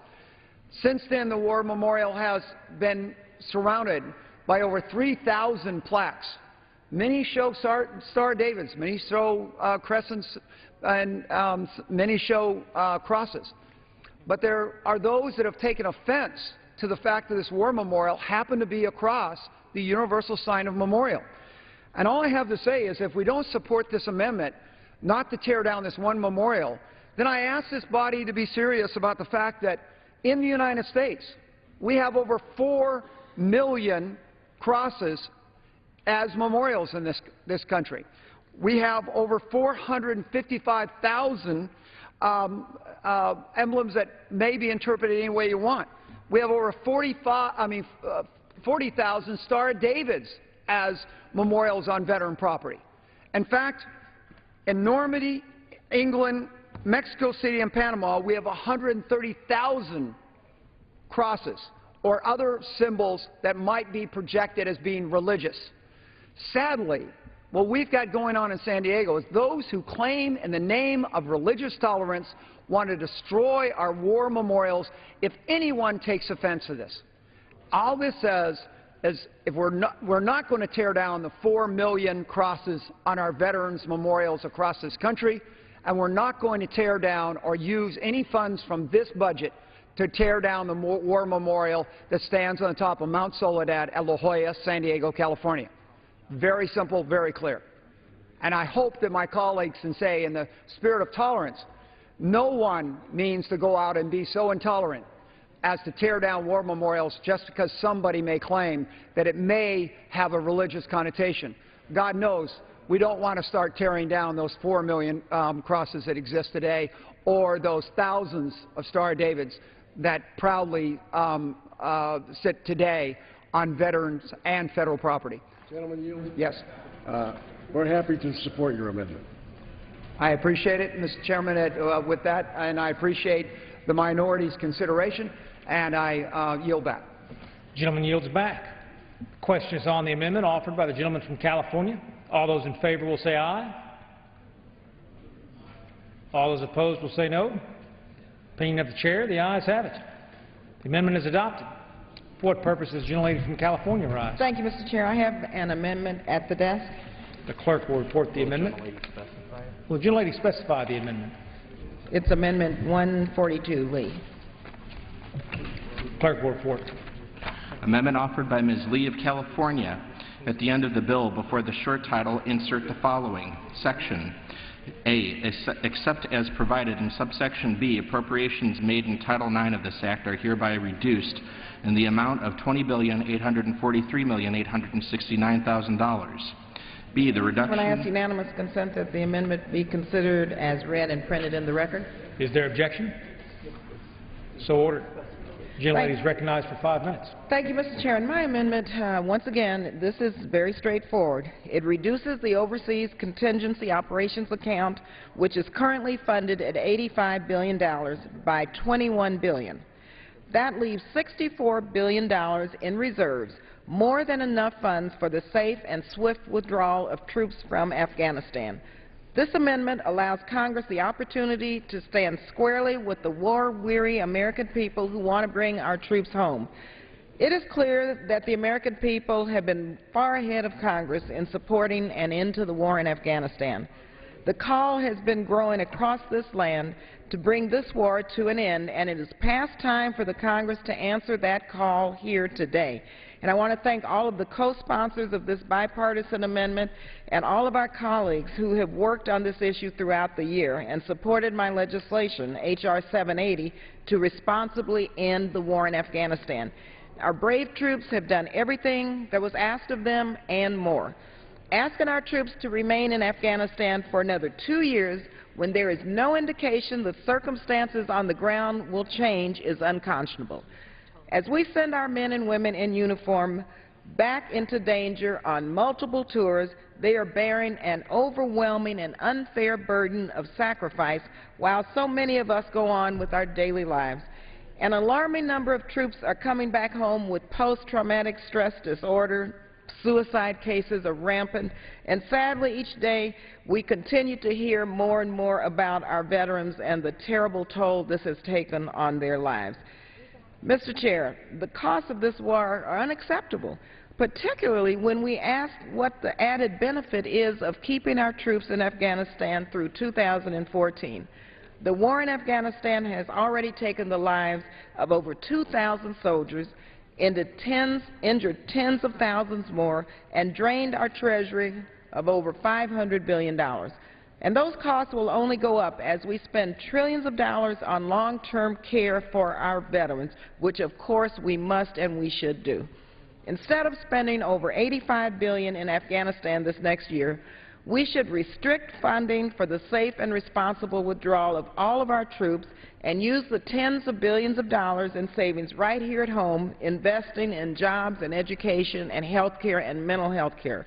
Since then, the war memorial has been surrounded by over 3,000 plaques. Many show Star Davids, many show crescents, and many show crosses. But there are those that have taken offense to the fact that this war memorial happened to be across the universal sign of memorial. And all I have to say is if we don't support this amendment, not to tear down this one memorial, then I ask this body to be serious about the fact that in the United States, we have over 4 million crosses as memorials in this country. We have over 455,000 emblems that may be interpreted any way you want. We have over 40,000 Star Davids as memorials on veteran property. In fact, in Normandy, England, Mexico City, and Panama, we have 130,000 crosses or other symbols that might be projected as being religious. Sadly, what we've got going on in San Diego is those who claim in the name of religious tolerance want to destroy our war memorials if anyone takes offense to this. All this says is if we're not going to tear down the 4 million crosses on our veterans' memorials across this country, and we're not going to tear down or use any funds from this budget to tear down the war memorial that stands on the top of Mount Soledad at La Jolla, San Diego, California. Very simple, very clear. And I hope that my colleagues can say, in the spirit of tolerance, no one means to go out and be so intolerant as to tear down war memorials just because somebody may claim that it may have a religious connotation. God knows we don't want to start tearing down those 4 million crosses that exist today or those thousands of Star Davids that proudly sit today on veterans and federal property. Gentleman, yield? Yes. We're happy to support your amendment. I appreciate it, Mr. Chairman, with that, and I appreciate the minority's consideration, and I yield back. Gentleman yields back. Question is on the amendment offered by the gentleman from California. All those in favor will say aye. All those opposed will say no. Opinion of the chair, the ayes have it. The amendment is adopted. For what purpose does the gentlelady from California rise? Thank you, Mr. Chair. I have an amendment at the desk. The clerk will report the amendment. Will the gentlelady specify the amendment? It's Amendment 142, Lee. Clerk will report. Amendment offered by Ms. Lee of California. At the end of the bill, before the short title, insert the following. Section A, except as provided in subsection B, appropriations made in Title IX of this Act are hereby reduced in the amount of $20,843,869,000. B, the reduction... When I ask unanimous consent that the amendment be considered as read and printed in the record. Is there objection? So ordered. The gentlelady is recognized for 5 minutes. Thank you, Mr. Chair. In my amendment, once again, this is very straightforward. It reduces the Overseas Contingency Operations Account, which is currently funded at $85 billion, by $21 billion. That leaves $64 billion in reserves, more than enough funds for the safe and swift withdrawal of troops from Afghanistan. This amendment allows Congress the opportunity to stand squarely with the war-weary American people who want to bring our troops home. It is clear that the American people have been far ahead of Congress in supporting an end to the war in Afghanistan. The call has been growing across this land to bring this war to an end, and it is past time for the Congress to answer that call here today. And I want to thank all of the co-sponsors of this bipartisan amendment and all of our colleagues who have worked on this issue throughout the year and supported my legislation, H.R. 780, to responsibly end the war in Afghanistan. Our brave troops have done everything that was asked of them and more. Asking our troops to remain in Afghanistan for another 2 years when there is no indication the circumstances on the ground will change is unconscionable. As we send our men and women in uniform back into danger on multiple tours, they are bearing an overwhelming and unfair burden of sacrifice while so many of us go on with our daily lives. An alarming number of troops are coming back home with post-traumatic stress disorder. Suicide cases are rampant, and sadly each day we continue to hear more and more about our veterans and the terrible toll this has taken on their lives. Mr. Chair, the costs of this war are unacceptable, particularly when we ask what the added benefit is of keeping our troops in Afghanistan through 2014. The war in Afghanistan has already taken the lives of over 2,000 soldiers, injured tens of thousands more, and drained our treasury of over $500 billion. And those costs will only go up as we spend trillions of dollars on long-term care for our veterans, which of course we must and we should do. Instead of spending over $85 billion in Afghanistan this next year, we should restrict funding for the safe and responsible withdrawal of all of our troops and use the tens of billions of dollars in savings right here at home, investing in jobs and education and health care and mental health care.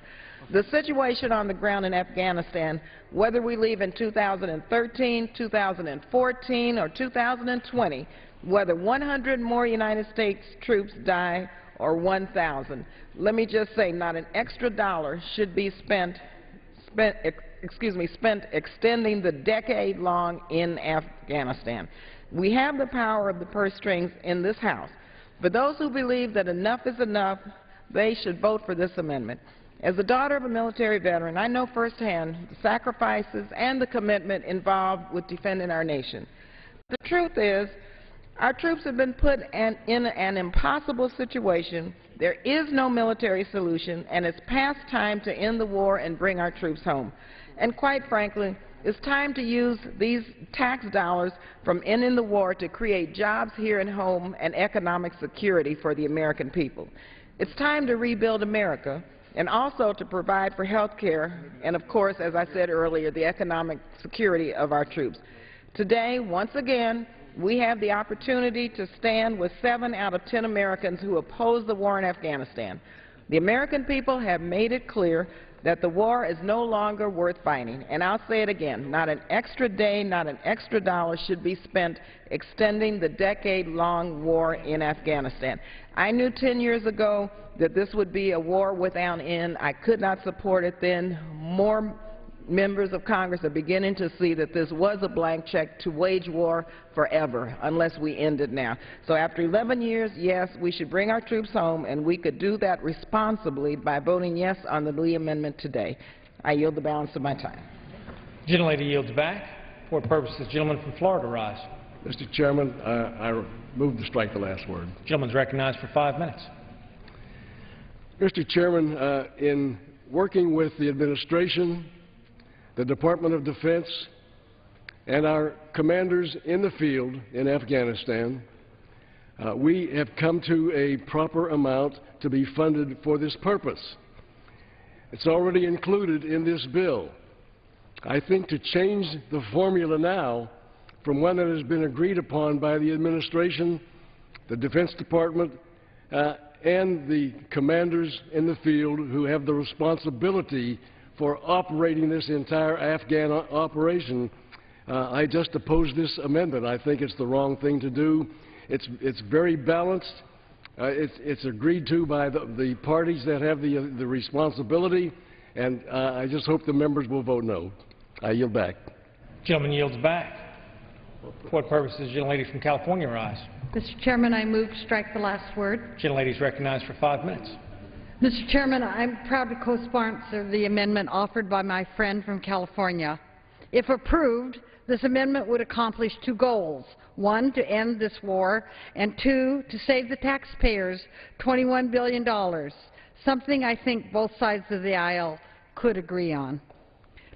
The situation on the ground in Afghanistan, whether we leave in 2013, 2014, or 2020, whether 100 more United States troops die or 1,000, let me just say not an extra dollar should be spent extending the decade-long in Afghanistan. We have the power of the purse strings in this House. For those who believe that enough is enough, they should vote for this amendment. As the daughter of a military veteran, I know firsthand the sacrifices and the commitment involved with defending our nation. The truth is, our troops have been put in an impossible situation. There is no military solution, and it's past time to end the war and bring our troops home. And quite frankly, it's time to use these tax dollars from ending the war to create jobs here at home and economic security for the American people. It's time to rebuild America and also to provide for health care and, of course, as I said earlier, the economic security of our troops. Today, once again, we have the opportunity to stand with 7 out of 10 Americans who oppose the war in Afghanistan. The American people have made it clear that the war is no longer worth fighting. And I'll say it again, not an extra day, not an extra dollar should be spent extending the decade-long war in Afghanistan. I knew 10 years ago that this would be a war without end. I could not support it then. More members of Congress are beginning to see that this was a blank check to wage war forever unless we end it now. So after 11 years, yes, we should bring our troops home, and we could do that responsibly by voting yes on the Lee Amendment today. I yield the balance of my time. The gentlelady yields back. For what purpose does the gentleman from Florida rise? Mr. Chairman, I move to strike the last word. The gentleman is recognized for 5 minutes. Mr. Chairman, in working with the administration, the Department of Defense, and our commanders in the field in Afghanistan, we have come to a proper amount to be funded for this purpose. It's already included in this bill. I think to change the formula now from one that has been agreed upon by the administration, the Defense Department, and the commanders in the field who have the responsibility for operating this entire Afghan operation, I just oppose this amendment. I think it's the wrong thing to do. It's very balanced. It's agreed to by the parties that have the responsibility, and I just hope the members will vote no. I yield back. Gentleman yields back. For what purpose does the gentlelady from California rise? Mr. Chairman, I move to strike the last word. Gentlelady is recognized for 5 minutes. Mr. Chairman, I'm proud to co-sponsor the amendment offered by my friend from California. If approved, this amendment would accomplish 2 goals. 1, to end this war, and 2, to save the taxpayers $21 billion, something I think both sides of the aisle could agree on.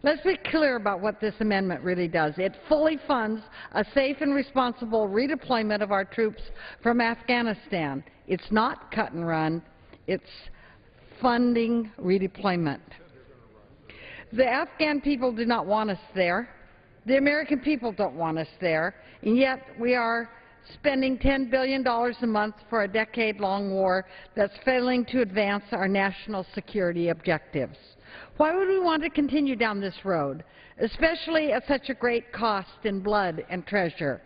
Let's be clear about what this amendment really does. It fully funds a safe and responsible redeployment of our troops from Afghanistan. It's not cut and run. It's funding redeployment. The Afghan people do not want us there. The American people don't want us there, and yet we are spending $10 billion a month for a decade-long war that's failing to advance our national security objectives. Why would we want to continue down this road, especially at such a great cost in blood and treasure?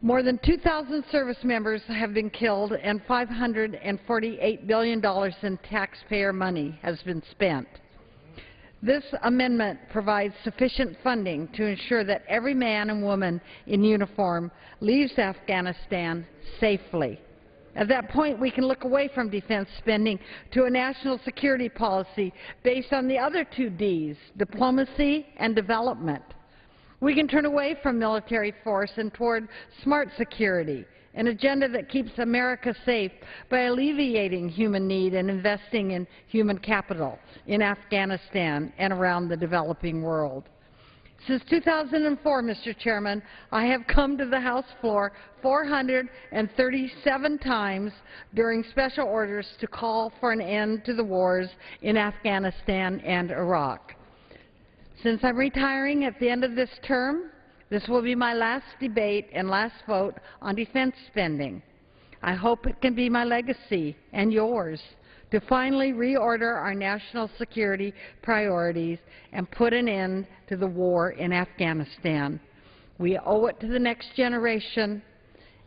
More than 2,000 service members have been killed and $548 billion in taxpayer money has been spent. This amendment provides sufficient funding to ensure that every man and woman in uniform leaves Afghanistan safely. At that point, we can look away from defense spending to a national security policy based on the other two Ds, diplomacy and development. We can turn away from military force and toward smart security, an agenda that keeps America safe by alleviating human need and investing in human capital in Afghanistan and around the developing world. Since 2004, Mr. Chairman, I have come to the House floor 437 times during special orders to call for an end to the wars in Afghanistan and Iraq. Since I'm retiring at the end of this term, this will be my last debate and last vote on defense spending. I hope it can be my legacy and yours to finally reorder our national security priorities and put an end to the war in Afghanistan. We owe it to the next generation,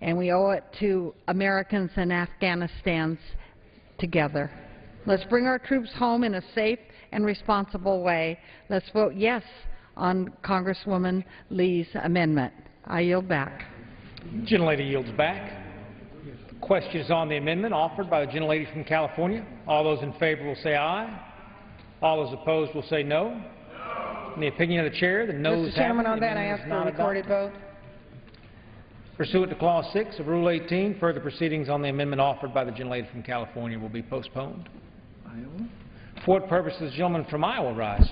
and we owe it to Americans and Afghanistans together. Let's bring our troops home in a safe and responsible way. Let's vote yes on Congresswoman Lee's amendment. I yield back. The gentlelady yields back. Question is on the amendment offered by the gentlelady from California. All those in favor will say aye. All those opposed will say no. In the opinion of the chair, the noes have it. Mr. Chairman, on that I ask for a recorded vote. Pursuant to Clause 6 of Rule 18, further proceedings on the amendment offered by the gentlelady from California will be postponed. For what purpose does the gentleman from Iowa rise?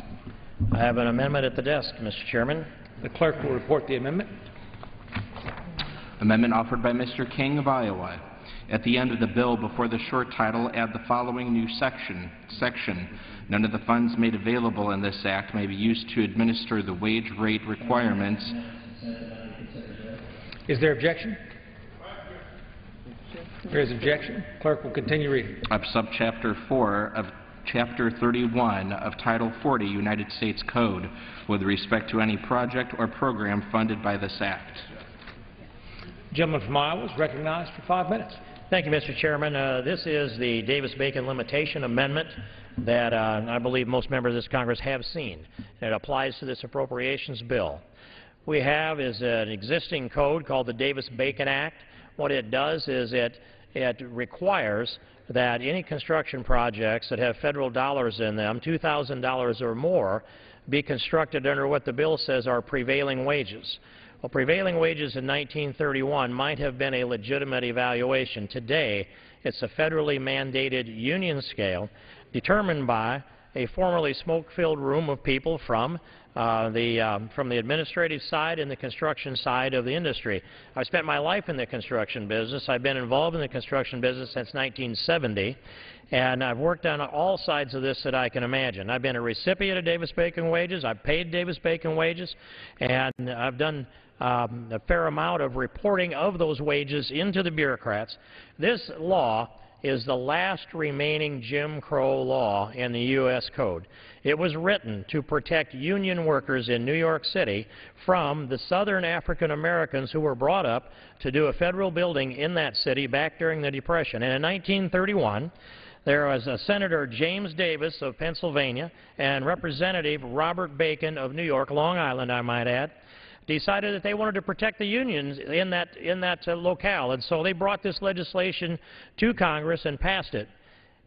I have an amendment at the desk, Mr. Chairman. The clerk will report the amendment. Amendment offered by Mr. King of Iowa. At the end of the bill, before the short title, add the following new section. None of the funds made available in this act may be used to administer the wage rate requirements. Is there objection? There is objection. Clerk will continue reading. Of subchapter 4 of Chapter 31 of Title 40 United States Code with respect to any project or program funded by this act. The gentleman from Iowa is recognized for 5 minutes. Thank you, Mr. Chairman. This is the Davis-Bacon Limitation Amendment that I believe most members of this Congress have seen. It applies to this appropriations bill. We have is an existing code called the Davis-Bacon Act. What it does is it requires that any construction projects that have federal dollars in them, $2,000 or more, be constructed under what the bill says are prevailing wages. Well, prevailing wages in 1931 might have been a legitimate evaluation. Today, it's a federally mandated union scale determined by a formerly smoke-filled room of people from the administrative side and the construction side of the industry. I've spent my life in the construction business. I've been involved in the construction business since 1970, and I've worked on all sides of this that I can imagine. I've been a recipient of Davis-Bacon wages. I've paid Davis-Bacon wages, and I've done a fair amount of reporting of those wages into the bureaucrats. This law is the last remaining Jim Crow law in the U.S. Code. It was written to protect union workers in New York City from the Southern African Americans who were brought up to do a federal building in that city back during the Depression. And in 1931, there was Senator James Davis of Pennsylvania and Representative Robert Bacon of New York, Long Island, I might add, decided that they wanted to protect the unions in that locale. And so they brought this legislation to Congress and passed it.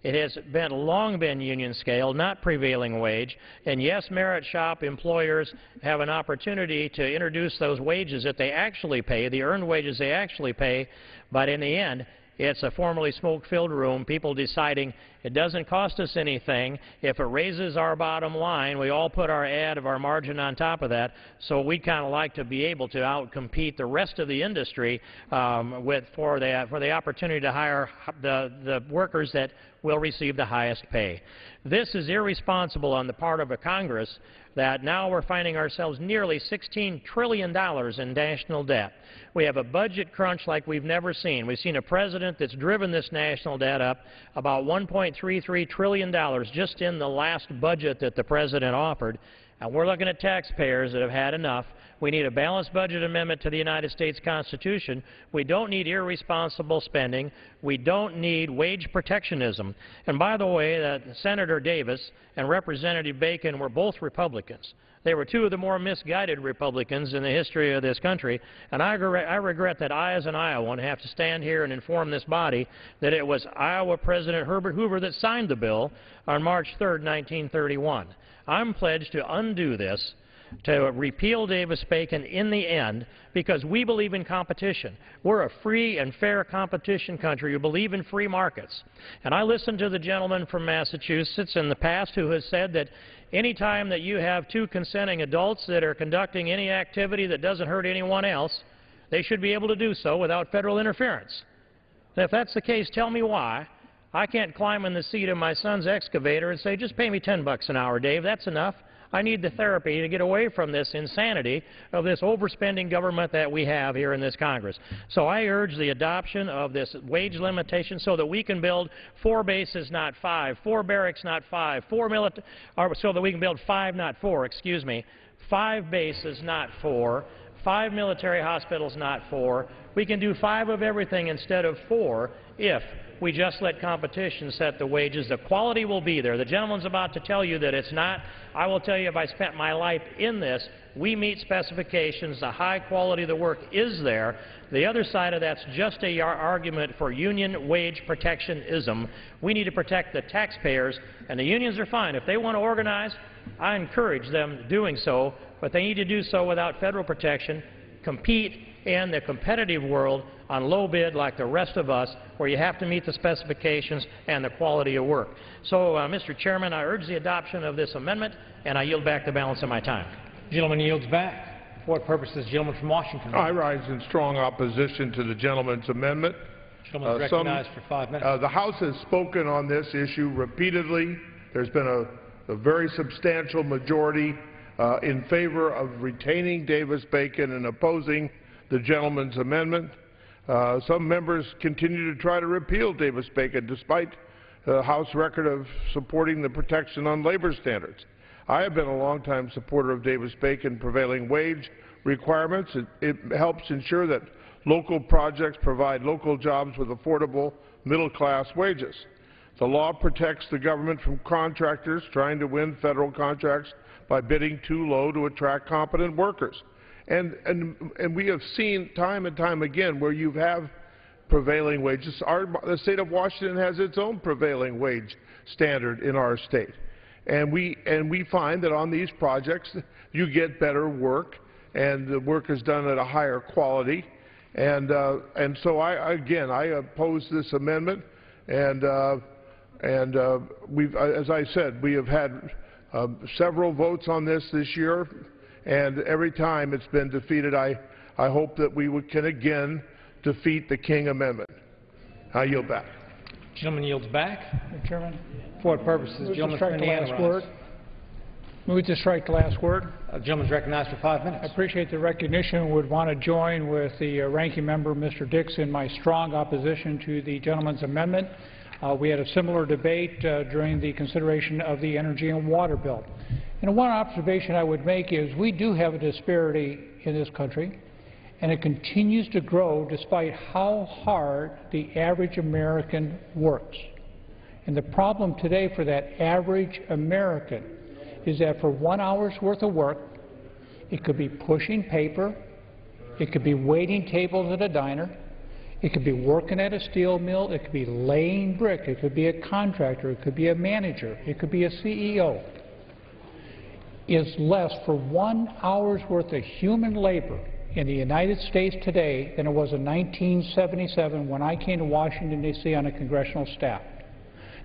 It has long been union scale, not prevailing wage. And yes, merit shop employers have an opportunity to introduce those wages that they actually pay, the earned wages they actually pay, but in the end, it's a formerly smoke-filled room, people deciding it doesn't cost us anything. If it raises our bottom line, we all put our ad of our margin on top of that. So we kind of like to be able to outcompete the rest of the industry for the opportunity to hire the workers that will receive the highest pay. This is irresponsible on the part of a Congress that now we're finding ourselves nearly $16 trillion in national debt. We have a budget crunch like we've never seen. We've seen a president that's driven this national debt up about $1.33 trillion just in the last budget that the president offered. And we're looking at taxpayers that have had enough. We need a balanced budget amendment to the United States Constitution. We don't need irresponsible spending. We don't need wage protectionism. And by the way, Senator Davis and Representative Bacon were both Republicans. They were two of the more misguided Republicans in the history of this country, and I regret that I, as an Iowan, have to stand here and inform this body that it was Iowa President Herbert Hoover that signed the bill on March 3, 1931. I'm pledged to undo this, to repeal Davis-Bacon in the end, because we believe in competition. We're a free and fair competition country who believe in free markets. And I listened to the gentleman from Massachusetts in the past who has said that any time that you have two consenting adults that are conducting any activity that doesn't hurt anyone else, they should be able to do so without federal interference. And if that's the case, tell me why I can't climb in the seat of my son's excavator and say, just pay me $10 an hour, Dave, that's enough. I need the therapy to get away from this insanity of this overspending government that we have here in this Congress. So I urge the adoption of this wage limitation so that we can build 4 bases, not 5, 4 barracks, not 5, so that we can build 5, not 4, excuse me, 5 bases, not 4, 5 military hospitals, not 4. We can do 5 of everything instead of 4 if we just let competition set the wages. The quality will be there. The gentleman's about to tell you that it's not. I will tell you, if I spent my life in this, we meet specifications. The high quality of the work is there. The other side of that's just a argument for union wage protectionism. We need to protect the taxpayers, and the unions are fine. If they want to organize, I encourage them doing so, but they need to do so without federal protection, compete in the competitive world on low bid like the rest of us, where you have to meet the specifications and the quality of work. So, Mr. Chairman, I urge the adoption of this amendment, and I yield back the balance of my time. The gentleman yields back. For what purpose does the gentleman from Washington? I rise in strong opposition to the gentleman's amendment. The gentleman is recognized for 5 minutes. The House has spoken on this issue repeatedly. There's been a very substantial majority in favor of retaining Davis-Bacon and opposing the gentleman's amendment. Some members continue to try to repeal Davis-Bacon despite the House record of supporting the protection on labor standards. I have been a longtime supporter of Davis-Bacon prevailing wage requirements. It helps ensure that local projects provide local jobs with affordable middle-class wages. The law protects the government from contractors trying to win federal contracts by bidding too low to attract competent workers. And we have seen time and time again where you have prevailing wages. The state of Washington has its own prevailing wage standard in our state. And we find that on these projects you get better work, and the work is done at a higher quality. And so I oppose this amendment. And as I said, we have had several votes on this year. And every time it's been defeated, I hope that we can again defeat the King Amendment. I yield back. The gentleman yields back. Mr. Chairman. For what purpose does the gentleman from Indiana rise? Move to strike the last word. The gentleman is recognized for 5 minutes. I appreciate the recognition and would want to join with the ranking member, Mr. Dix, in my strong opposition to the gentleman's amendment. We had a similar debate during the consideration of the energy and water bill. And one observation I would make is we do have a disparity in this country, and it continues to grow despite how hard the average American works. And the problem today for that average American is that for 1 hour's worth of work, it could be pushing paper, it could be waiting tables at a diner, it could be working at a steel mill, it could be laying brick, it could be a contractor, it could be a manager, it could be a CEO. Is less for 1 hour's worth of human labor in the United States today than it was in 1977 when I came to Washington, D.C. on a congressional staff.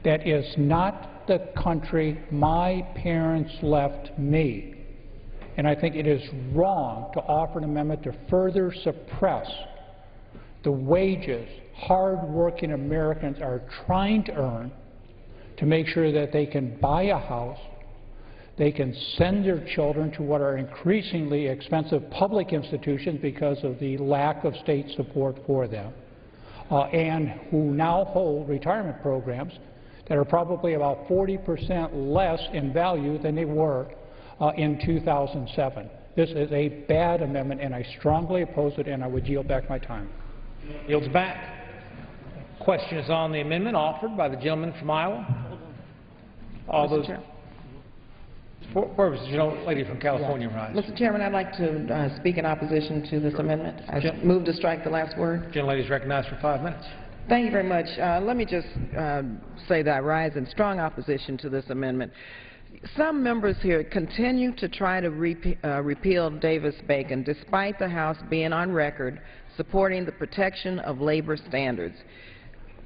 That is not the country my parents left me. And I think it is wrong to offer an amendment to further suppress the wages hard-working Americans are trying to earn to make sure that they can buy a house, They can send their children to what are increasingly expensive public institutions because of the lack of state support for them, and who now hold retirement programs that are probably about 40% less in value than they were in 2007. This is a bad amendment, and I strongly oppose it, and I would yield back my time. Yields back. Question is on the amendment offered by the gentleman from Iowa. All those. Where was the gentlelady from California rise? Mr. Chairman, I'd like to speak in opposition to this amendment. I move to strike the last word. Gentlelady is recognized for 5 minutes. Thank you very much. Let me just say that I rise in strong opposition to this amendment. Some members here continue to try to repeal Davis-Bacon, despite the House being on record supporting the protection of labor standards.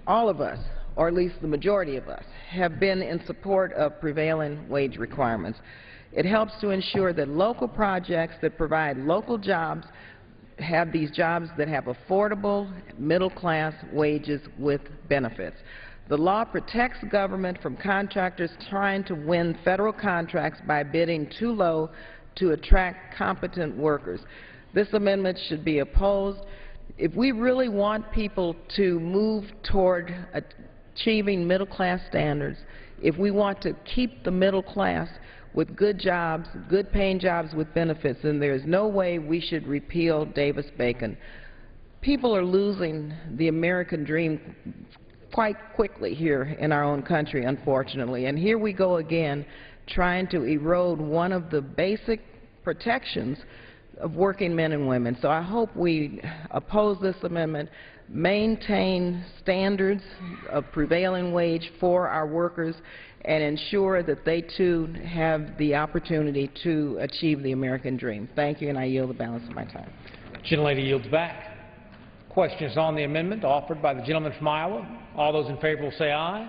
All of us, or at least the majority of us, have been in support of prevailing wage requirements. It helps to ensure that local projects that provide local jobs have these jobs that have affordable, middle-class wages with benefits. The law protects government from contractors trying to win federal contracts by bidding too low to attract competent workers. This amendment should be opposed. If we really want people to move toward achieving middle-class standards, if we want to keep the middle class with good jobs, good-paying jobs with benefits, then there is no way we should repeal Davis-Bacon. People are losing the American dream quite quickly here in our own country, unfortunately. And here we go again trying to erode one of the basic protections of working men and women. So I hope we oppose this amendment, maintain standards of prevailing wage for our workers, and ensure that they too have the opportunity to achieve the American dream. Thank you, and I yield the balance of my time. Gentlelady yields back. Questions on the amendment offered by the gentleman from Iowa. All those in favor will say aye.